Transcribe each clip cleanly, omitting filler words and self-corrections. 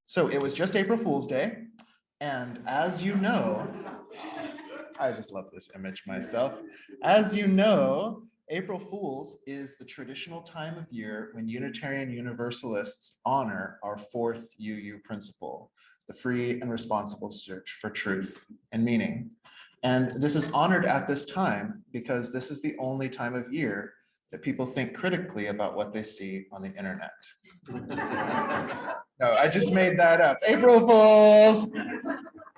So it was just April Fool's Day. And as you know, I just love this image myself. As you know, April Fools is the traditional time of year when Unitarian Universalists honor our fourth UU principle, the free and responsible search for truth and meaning. And this is honored at this time because this is the only time of year that people think critically about what they see on the internet. No, I just made that up. April Fools!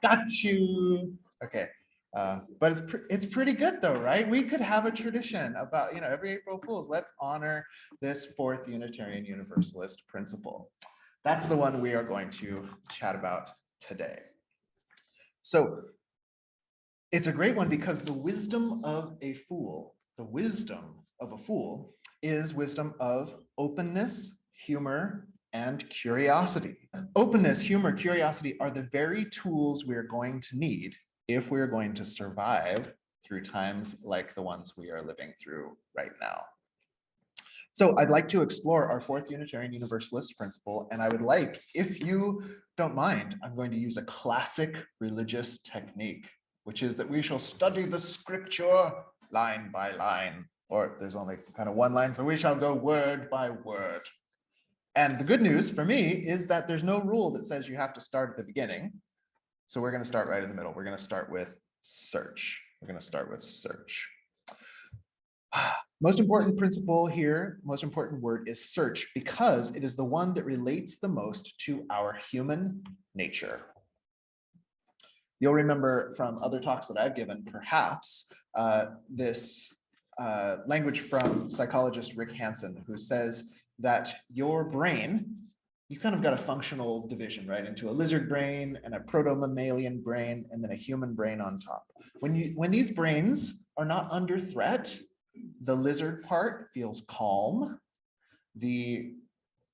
Got you. Okay. But it's pretty good though, right? We could have a tradition about, every April Fool's, let's honor this fourth Unitarian Universalist principle. That's the one we are going to chat about today. So it's a great one because the wisdom of a fool is wisdom of openness, humor, and curiosity. Openness, humor, curiosity are the very tools we're going to need if we're going to survive through times like the ones we are living through right now. So I'd like to explore our fourth Unitarian Universalist principle, and I would like, if you don't mind, I'm going to use a classic religious technique, which is that we shall study the scripture line by line, or there's only kind of one line, so we shall go word by word. And the good news for me is that there's no rule that says you have to start at the beginning. So we're going to start right in the middle. We're going to start with search. Most important principle here, most important word is search, because it is the one that relates the most to our human nature. You'll remember from other talks that I've given, perhaps, this language from psychologist Rick Hansen, who says that your brain, you kind of got a functional division, right, into a lizard brain and a proto-mammalian brain and then a human brain on top. When these brains are not under threat, the lizard part feels calm. The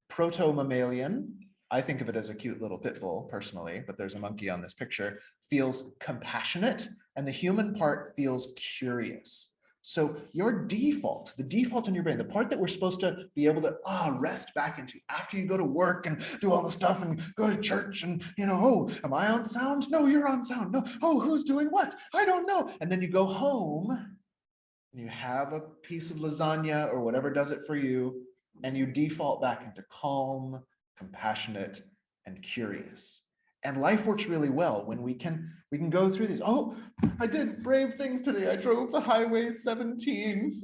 proto-mammalian, I think of it as a cute little pit bull personally, but there's a monkey on this picture, feels compassionate, and the human part feels curious. So your default, the default in your brain, the part that we're supposed to be able to rest back into after you go to work and do all the stuff and go to church and, oh, am I on sound? No, you're on sound. No, oh, who's doing what? I don't know. And then you go home and you have a piece of lasagna or whatever does it for you, and you default back into calm, compassionate, and curious. And life works really well when we can go through these. Oh, I did brave things today. I drove the highway 17.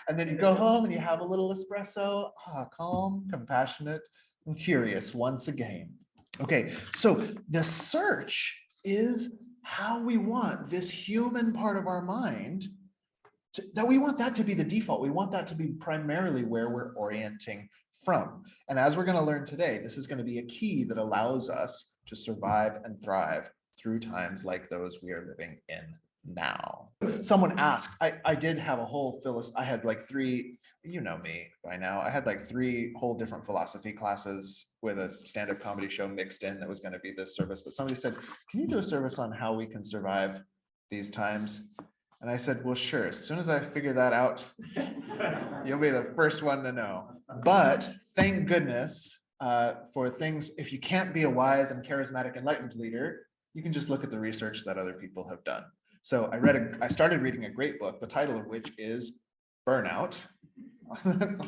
And then you go home and you have a little espresso. Calm, compassionate, and curious once again. Okay, so the search is how we want this human part of our mind that we want that to be the default. We want that to be primarily where we're orienting from. And as we're going to learn today, this is going to be a key that allows us to survive and thrive through times like those we are living in now. Someone asked, I did have a whole I had like three, you know me by now, I had like 3 whole different philosophy classes with a stand-up comedy show mixed in that was going to be this service. But somebody said, can you do a service on how we can survive these times? And I said, well, sure. As soon as I figure that out, you'll be the first one to know. But thank goodness for things, if you can't be a wise and charismatic enlightened leader, you can just look at the research that other people have done. So I started reading a great book, the title of which is Burnout.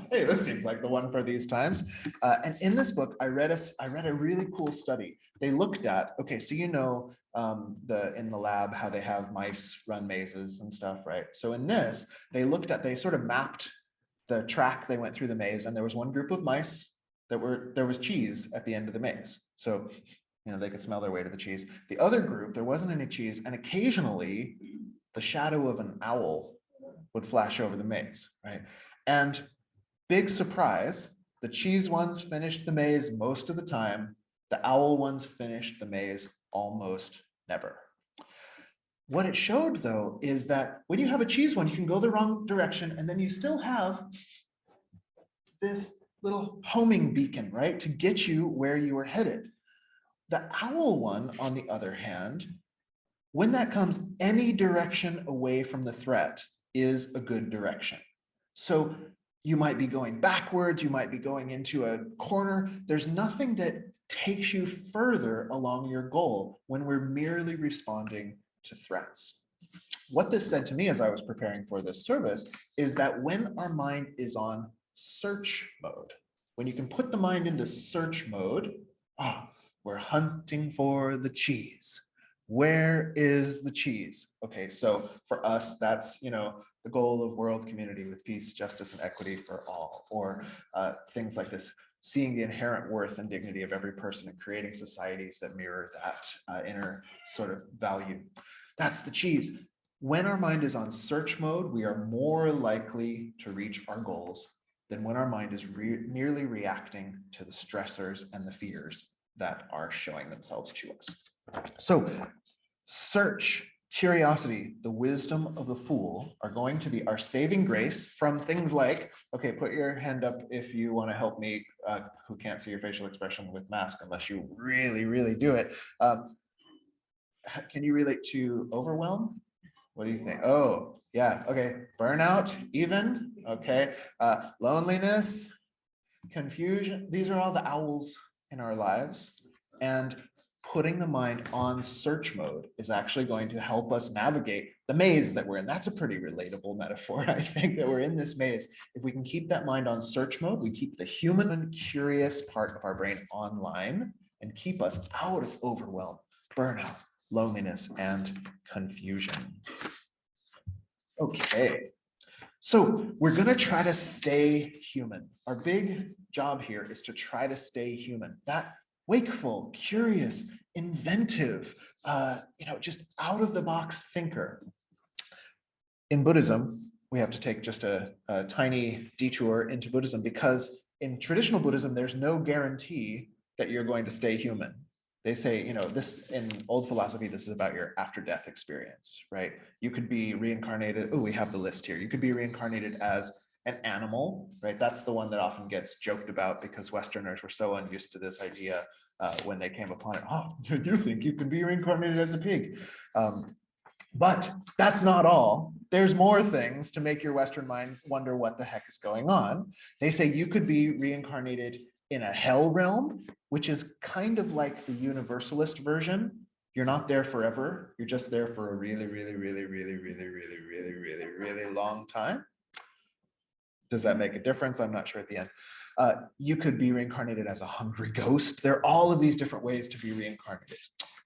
Hey, this seems like the one for these times. And in this book, I read a really cool study. They looked at, okay, so in the lab how they have mice run mazes and stuff, right? So in this, they sort of mapped the track they went through the maze, and there was one group of mice there was cheese at the end of the maze. So they could smell their way to the cheese. The other group, there wasn't any cheese, and occasionally the shadow of an owl would flash over the maze, right? And big surprise, the cheese ones finished the maze most of the time. The owl ones finished the maze almost never. What it showed, though, is that when you have a cheese one, you can go the wrong direction, and then you still have this little homing beacon, right, to get you where you are headed. The owl one, on the other hand, when that comes any direction away from the threat is a good direction. So you might be going backwards, you might be going into a corner. There's nothing that takes you further along your goal when we're merely responding to threats. What this said to me as I was preparing for this service is that when our mind is on search mode, when you can put the mind into search mode, we're hunting for the cheese. Where is the cheese? Okay, so for us, that's, the goal of world community with peace, justice, and equity for all, or things like this, seeing the inherent worth and dignity of every person and creating societies that mirror that inner sort of value. That's the cheese. When our mind is on search mode, we are more likely to reach our goals than when our mind is merely reacting to the stressors and the fears that are showing themselves to us. So search, curiosity, the wisdom of the fool are going to be our saving grace from things like, okay, put your hand up if you want to help me, who can't see your facial expression with mask unless you really, really do it. Can you relate to overwhelm? What do you think? Oh, yeah, okay. Burnout, even, okay. Loneliness, confusion. These are all the owls in our lives. And putting the mind on search mode is actually going to help us navigate the maze that we're in. That's a pretty relatable metaphor, I think, that we're in this maze. If we can keep that mind on search mode, we keep the human and curious part of our brain online and keep us out of overwhelm, burnout, loneliness, and confusion. Okay, so we're going to try to stay human. Our big job here is to try to stay human. That wakeful, curious, inventive, just out of the box thinker. In Buddhism, we have to take just a tiny detour into Buddhism because in traditional Buddhism, there's no guarantee that you're going to stay human. They say, this in old philosophy, this is about your after-death experience, right? You could be reincarnated. Oh, we have the list here. You could be reincarnated as an animal, right? That's the one that often gets joked about because Westerners were so unused to this idea when they came upon it. Oh, you think you can be reincarnated as a pig? But that's not all. There's more things to make your Western mind wonder what the heck is going on. They say you could be reincarnated in a hell realm, which is kind of like the universalist version. You're not there forever. You're just there for a really, really, really, really, really, really, really, really, really long time. Does that make a difference? I'm not sure at the end. You could be reincarnated as a hungry ghost. There are all of these different ways to be reincarnated.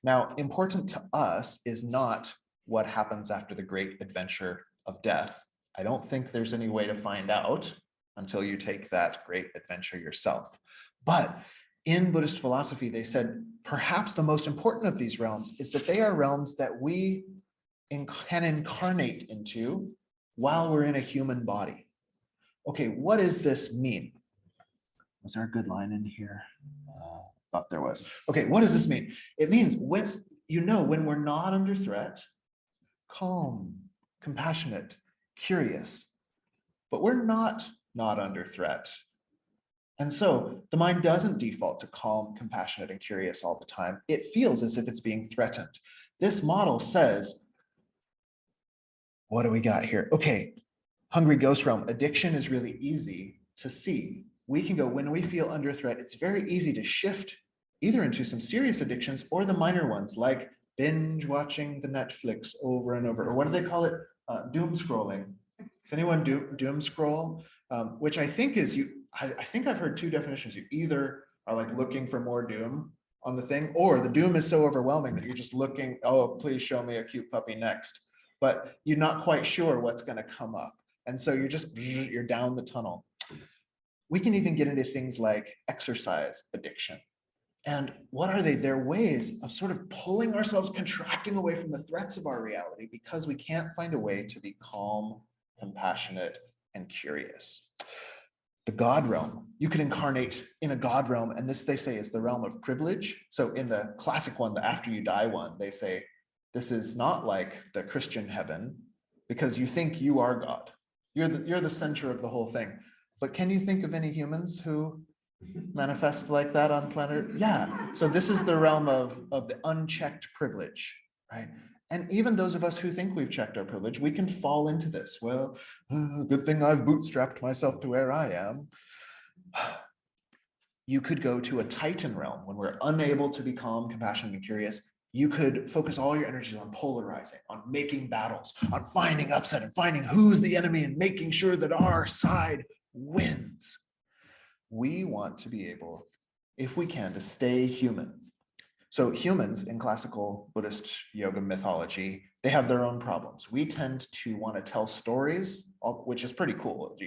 Now, important to us is not what happens after the great adventure of death. I don't think there's any way to find out until you take that great adventure yourself. But in Buddhist philosophy, they said perhaps the most important of these realms is that they are realms that we can incarnate into while we're in a human body. Okay, what does this mean? Was there a good line in here? I thought there was. Okay, what does this mean? It means when we're not under threat, calm, compassionate, curious, but we're not under threat. And so the mind doesn't default to calm, compassionate, and curious all the time. It feels as if it's being threatened. This model says, what do we got here? Okay, hungry ghost realm, addiction is really easy to see. We can go, when we feel under threat, it's very easy to shift either into some serious addictions or the minor ones, like binge watching the Netflix over and over, or what do they call it? Doom scrolling. Does anyone doom scroll? Which I think is I think I've heard two definitions. You either are like looking for more doom on the thing, or the doom is so overwhelming that you're just looking, oh, please show me a cute puppy next. But you're not quite sure what's going to come up. And so you're down the tunnel. We can even get into things like exercise addiction. And what are they? They're ways of sort of pulling ourselves, contracting away from the threats of our reality because we can't find a way to be calm, compassionate, and curious. The God realm, you can incarnate in a God realm, and this, they say, is the realm of privilege. So in the classic one, the after you die one, they say, this is not like the Christian heaven because you think you are God. You're the center of the whole thing. But can you think of any humans who manifest like that on planet? Yeah. So this is the realm of the unchecked privilege, right? And even those of us who think we've checked our privilege, we can fall into this. Well, good thing I've bootstrapped myself to where I am. You could go to a Titan realm when we're unable to be calm, compassionate, and curious. You could focus all your energies on polarizing, on making battles, on finding upset and finding who's the enemy and making sure that our side wins. We want to be able, if we can, to stay human. So humans in classical Buddhist yoga mythology, they have their own problems. We tend to want to tell stories, which is pretty cool.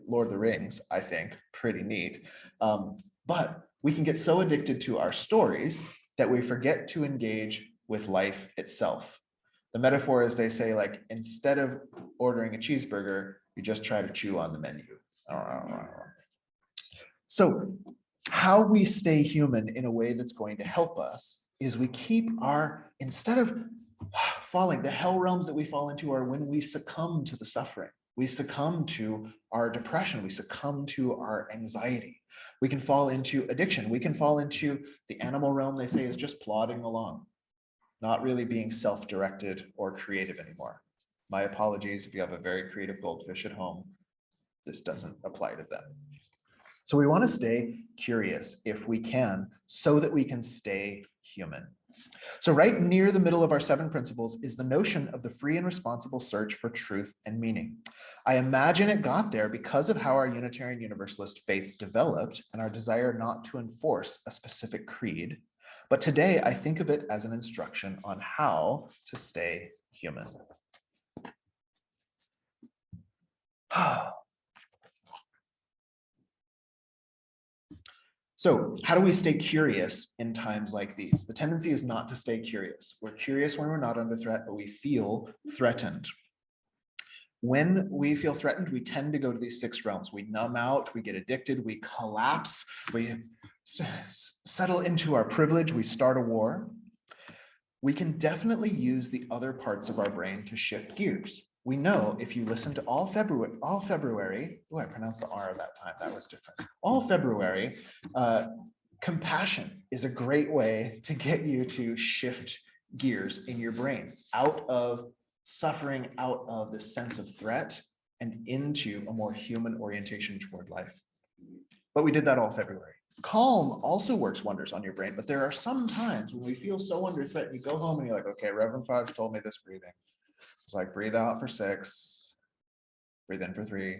Lord of the Rings, I think, pretty neat. But we can get so addicted to our stories that we forget to engage with life itself. The metaphor is, they say, like, instead of ordering a cheeseburger, you just try to chew on the menu. So how we stay human in a way that's going to help us is we keep our, instead of falling, the hell realms that we fall into are when we succumb to the suffering. We succumb to our depression. We succumb to our anxiety. We can fall into addiction. We can fall into the animal realm, they say, is just plodding along, not really being self-directed or creative anymore. My apologies if you have a very creative goldfish at home. This doesn't apply to them. So we want to stay curious if we can, so that we can stay human. So right near the middle of our 7 principles is the notion of the free and responsible search for truth and meaning. I imagine it got there because of how our Unitarian Universalist faith developed and our desire not to enforce a specific creed. But today I think of it as an instruction on how to stay human. So how do we stay curious in times like these? The tendency is not to stay curious. We're curious when we're not under threat, but we feel threatened. When we feel threatened, we tend to go to these 6 realms. We numb out, we get addicted, we collapse, we settle into our privilege, we start a war. We can definitely use the other parts of our brain to shift gears. We know if you listen to all February, oh, I pronounced the R that time, that was different. All February, compassion is a great way to get you to shift gears in your brain, out of suffering, out of the sense of threat, and into a more human orientation toward life. But we did that all February. Calm also works wonders on your brain, but there are some times when we feel so under threat, and you go home and you're like, okay, Reverend Fox told me this breathing. It's like, breathe out for 6, breathe in for 3.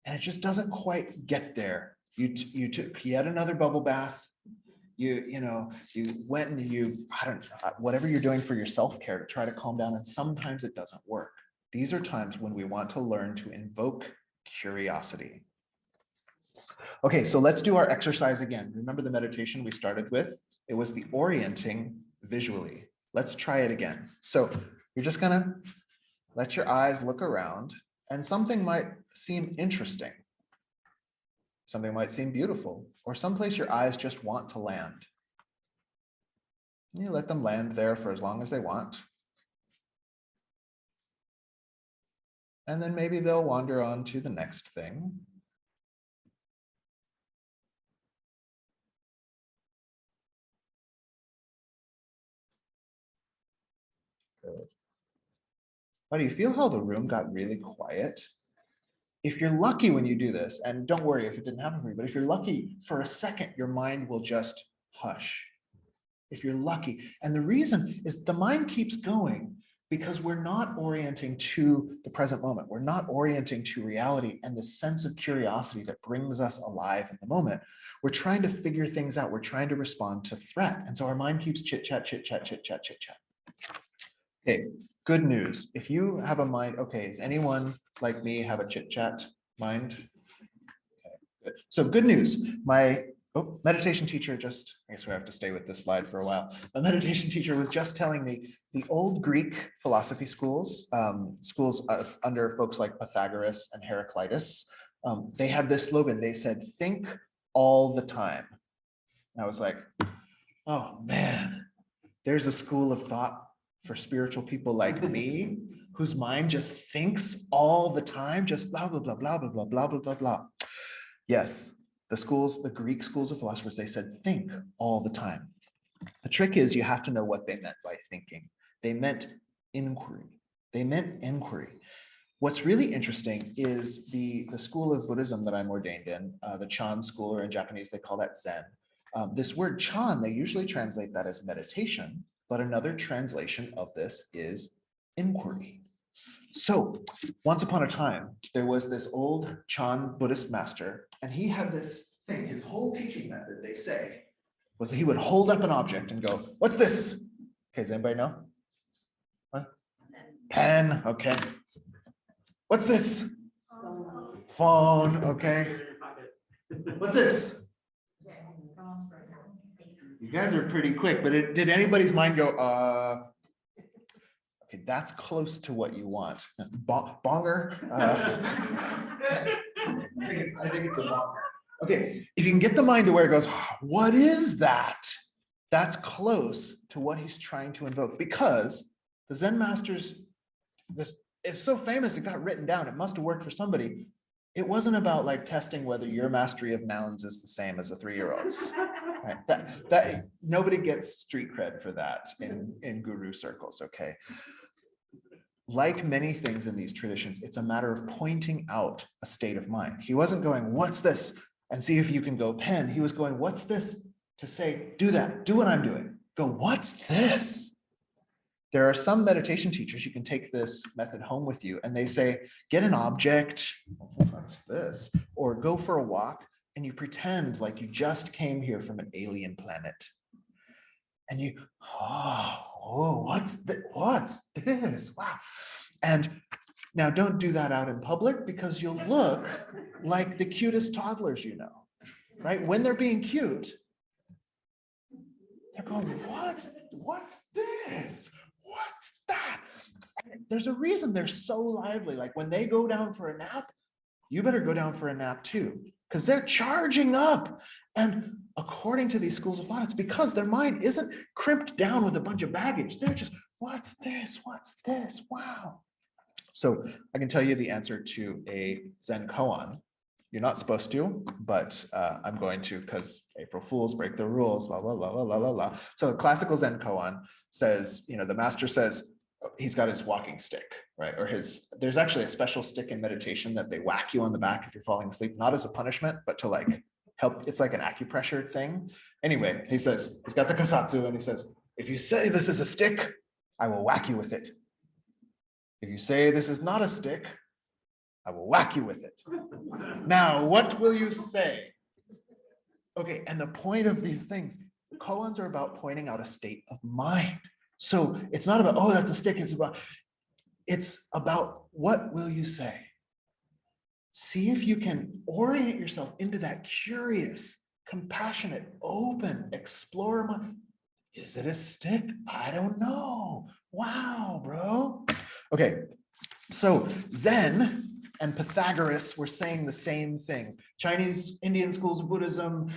And it just doesn't quite get there. You took yet another bubble bath. You went and I don't know, whatever you're doing for your self-care to try to calm down. And sometimes it doesn't work. These are times when we want to learn to invoke curiosity. Okay, so let's do our exercise again. Remember the meditation we started with? It was the orienting visually. Let's try it again. So you're just gonna let your eyes look around, and something might seem interesting. Something might seem beautiful, or someplace your eyes just want to land. You let them land there for as long as they want. And then maybe they'll wander on to the next thing. Good. But do you feel how the room got really quiet? If you're lucky when you do this, and don't worry if it didn't happen for you, but if you're lucky, for a second, your mind will just hush. If you're lucky. And the reason is the mind keeps going because we're not orienting to the present moment. We're not orienting to reality and the sense of curiosity that brings us alive in the moment. We're trying to figure things out. We're trying to respond to threat. And so our mind keeps chit chat, chit chat, chit chat, chit chat. Okay, good news. If you have a mind, okay, does anyone like me have a chit chat mind? Okay, good. So good news. My meditation teacher just, I guess we have to stay with this slide for a while. My meditation teacher was just telling me the old Greek philosophy schools, under folks like Pythagoras and Heraclitus, they had this slogan. They said, think all the time. And I was like, oh man, there's a school of thought for spiritual people like me, whose mind just thinks all the time, just blah, blah, blah, blah, blah, blah, blah, blah, blah, blah. Yes, the Greek schools of philosophers, they said, think all the time. The trick is you have to know what they meant by thinking. They meant inquiry. They meant inquiry. What's really interesting is the school of Buddhism that I'm ordained in, the Chan school, or in Japanese, they call that Zen. This word Chan, they usually translate that as meditation, but another translation of this is inquiry. So once upon a time, there was this old Chan Buddhist master, and he had this thing, his whole teaching method, they say, was that he would hold up an object and go, what's this? Okay, does anybody know? What? Pen, okay. What's this? Phone, okay. What's this? You guys are pretty quick, but did anybody's mind go, okay, that's close to what you want. Bonger. I think it's a bonger. Okay, if you can get the mind to where it goes, what is that? That's close to what he's trying to invoke, because the Zen masters, this it's so famous, it got written down. It must have worked for somebody. It wasn't about like testing whether your mastery of nouns is the same as a 3-year-old's. Right? That nobody gets street cred for that in guru circles, okay? Like many things in these traditions, it's a matter of pointing out a state of mind. He wasn't going, what's this? And see if you can go pen. He was going, what's this? To say, do that, do what I'm doing. Go, what's this? There are some meditation teachers, you can take this method home with you, and they say, get an object, what's this? Or go for a walk, and you pretend like you just came here from an alien planet. And you, what's this? Wow. And now don't do that out in public, because you'll look like the cutest toddlers you know, right? When they're being cute, they're going, what's this? What's that? There's a reason they're so lively. Like when they go down for a nap, you better go down for a nap too, because they're charging up. And according to these schools of thought, it's because their mind isn't crimped down with a bunch of baggage. They're just, what's this? What's this? Wow. So I can tell you the answer to a Zen koan. You're not supposed to, but I'm going to, because April Fools break the rules, blah, blah, blah, blah, blah, blah. So the classical Zen koan says, the master says, he's got his walking stick, right? Or there's actually a special stick in meditation that they whack you on the back if you're falling asleep, not as a punishment, but to like help. It's like an acupressure thing. Anyway, he says, he's got the kasatsu, and he says, if you say this is a stick, I will whack you with it. If you say this is not a stick, I will whack you with it. Now, what will you say? Okay, and the point of these things, the koans are about pointing out a state of mind. So it's not about, oh, that's a stick. It's about what will you say? See if you can orient yourself into that curious, compassionate, open, explorer mind. Is it a stick? I don't know. Wow, bro. Okay, so Zen and Pythagoras were saying the same thing. Chinese, Indian schools of Buddhism,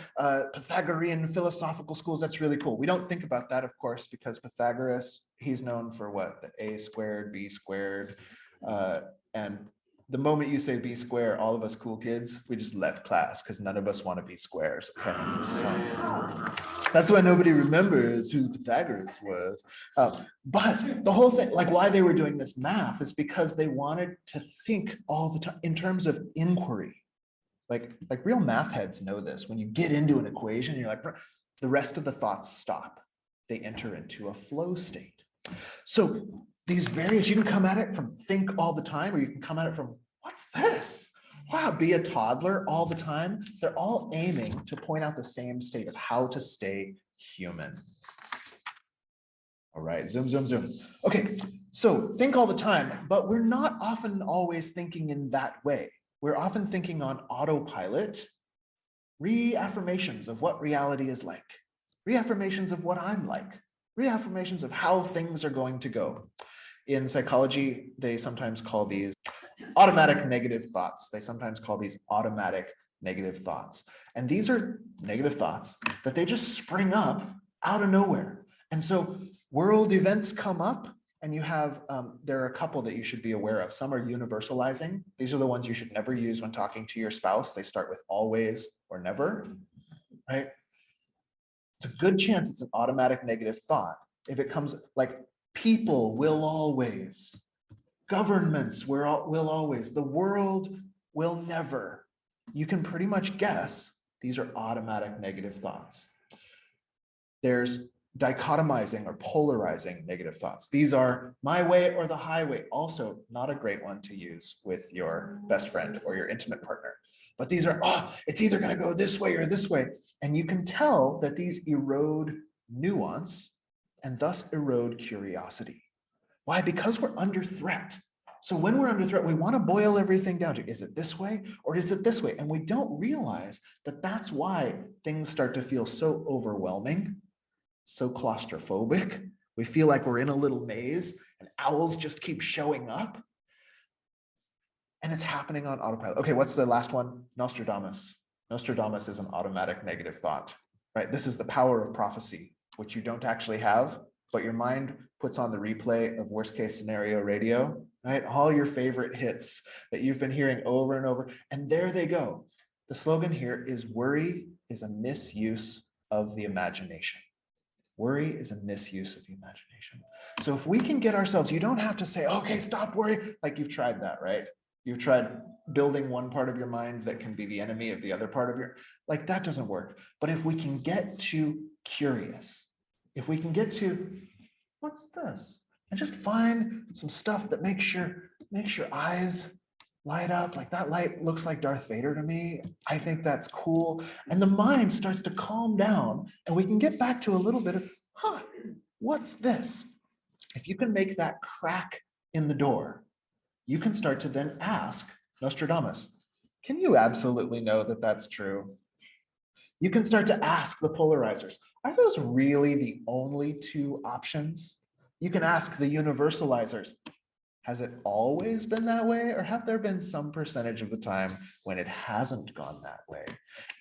Pythagorean philosophical schools, that's really cool. We don't think about that, of course, because Pythagoras, he's known for what? The A squared, B squared. And the moment you say B square, all of us cool kids, we just left class because none of us want to be squares. Okay, so that's why nobody remembers who Pythagoras was. But the whole thing, like why they were doing this math, is because they wanted to think all the time in terms of inquiry. Like real math heads know this. When you get into an equation, you're like, the rest of the thoughts stop. They enter into a flow state. So these various, you can come at it from think all the time, or you can come at it from, what's this? Wow, be a toddler all the time. They're all aiming to point out the same state of how to stay human. All right, zoom, zoom, zoom. Okay, so think all the time, but we're not often always thinking in that way. We're often thinking on autopilot, reaffirmations of what reality is like, reaffirmations of what I'm like, reaffirmations of how things are going to go. In psychology, they sometimes call these automatic negative thoughts. They sometimes call these automatic negative thoughts. And these are negative thoughts that they just spring up out of nowhere. And so world events come up, and you have, there are a couple that you should be aware of. Some are universalizing. These are the ones you should never use when talking to your spouse. They start with always or never, right? It's a good chance it's an automatic negative thought. If it comes like, people will always, Governments will always, the world will never. You can pretty much guess these are automatic negative thoughts. There's dichotomizing or polarizing negative thoughts. These are my way or the highway. Also not a great one to use with your best friend or your intimate partner. But these are, it's either going to go this way or this way. And you can tell that these erode nuance and thus erode curiosity. Why? Because we're under threat. So when we're under threat, we want to boil everything down to, is it this way or is it this way? And we don't realize that that's why things start to feel so overwhelming, so claustrophobic. We feel like we're in a little maze and owls just keep showing up. And it's happening on autopilot. Okay, what's the last one? Nostradamus. Nostradamus is an automatic negative thought, right? This is the power of prophecy, which you don't actually have, but your mind puts on the replay of worst case scenario radio, right? All your favorite hits that you've been hearing over and over, and there they go. The slogan here is worry is a misuse of the imagination. Worry is a misuse of the imagination. So if we can get ourselves, you don't have to say, okay, stop worrying. Like you've tried that, right? You've tried building one part of your mind that can be the enemy of the other part of your, like that doesn't work. But if we can get to curious, if we can get to, what's this? And just find some stuff that makes your eyes light up. Like that light looks like Darth Vader to me. I think that's cool. And the mind starts to calm down and we can get back to a little bit of, what's this? If you can make that crack in the door, you can start to then ask Nostradamus, can you absolutely know that that's true? You can start to ask the polarizers, are those really the only two options? You can ask the universalizers, has it always been that way? Or have there been some percentage of the time when it hasn't gone that way?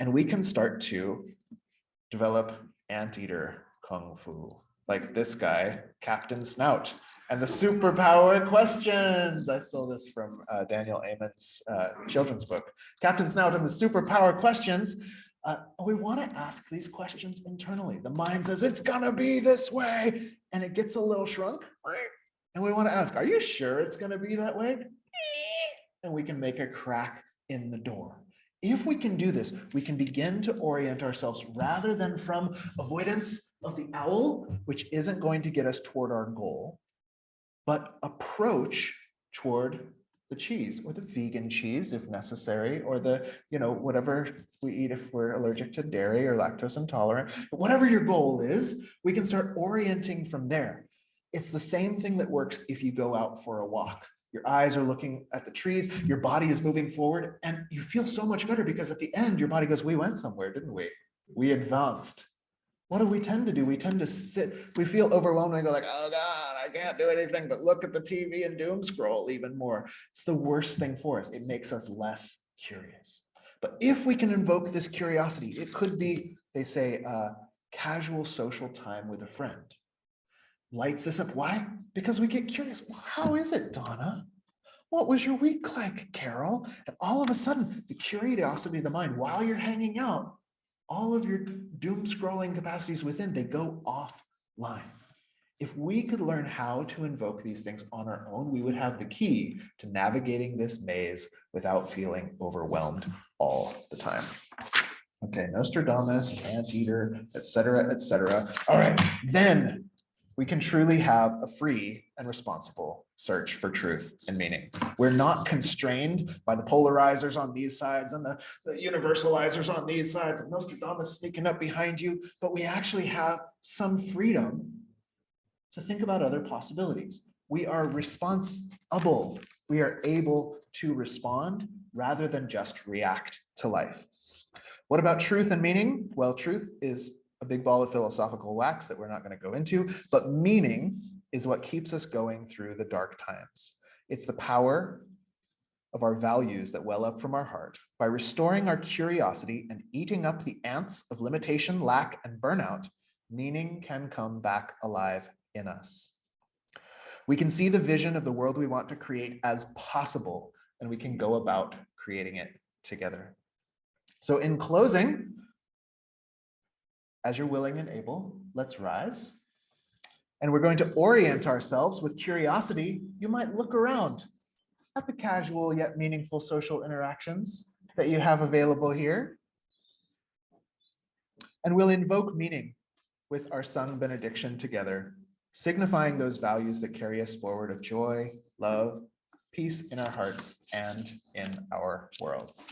And we can start to develop anteater kung fu, like this guy, Captain Snout, and the superpower questions. I stole this from Daniel Amen's children's book. Captain Snout and the superpower questions. We want to ask these questions internally. The mind says, it's gonna be this way. And it gets a little shrunk. And we want to ask, are you sure it's gonna be that way? And we can make a crack in the door. If we can do this, we can begin to orient ourselves rather than from avoidance of the owl, which isn't going to get us toward our goal, but approach toward the cheese or the vegan cheese if necessary, or the, whatever we eat if we're allergic to dairy or lactose intolerant. But whatever your goal is, we can start orienting from there. It's the same thing that works if you go out for a walk. Your eyes are looking at the trees, your body is moving forward, and you feel so much better because at the end, your body goes, we went somewhere, didn't we? We advanced. What do we tend to do? We tend to sit, we feel overwhelmed and go like, oh God, I can't do anything but look at the TV and doom scroll even more. It's the worst thing for us. It makes us less curious. But if we can invoke this curiosity, it could be, they say, casual social time with a friend. Lights this up. Why? Because we get curious. Well, how is it, Donna? What was your week like, Carol? And all of a sudden, the curiosity of the mind, while you're hanging out, all of your doom scrolling capacities within, they go offline. If we could learn how to invoke these things on our own, we would have the key to navigating this maze without feeling overwhelmed all the time. Okay, Nostradamus, anteater, etc., etc. All right, then we can truly have a free and responsible search for truth and meaning. We're not constrained by the polarizers on these sides and the universalizers on these sides and Nostradamus sneaking up behind you, but we actually have some freedom to think about other possibilities. We are responsible. We are able to respond rather than just react to life. What about truth and meaning? Well, truth is a big ball of philosophical wax that we're not going to go into, but meaning is what keeps us going through the dark times. It's the power of our values that well up from our heart. By restoring our curiosity and eating up the ants of limitation, lack, and burnout, meaning can come back alive in us. We can see the vision of the world we want to create as possible, and we can go about creating it together. So in closing, as you're willing and able, let's rise And we're going to orient ourselves with curiosity. You might look around at the casual yet meaningful social interactions that you have available here. And we'll invoke meaning with our sung benediction together, signifying those values that carry us forward of joy, love, peace in our hearts and in our worlds.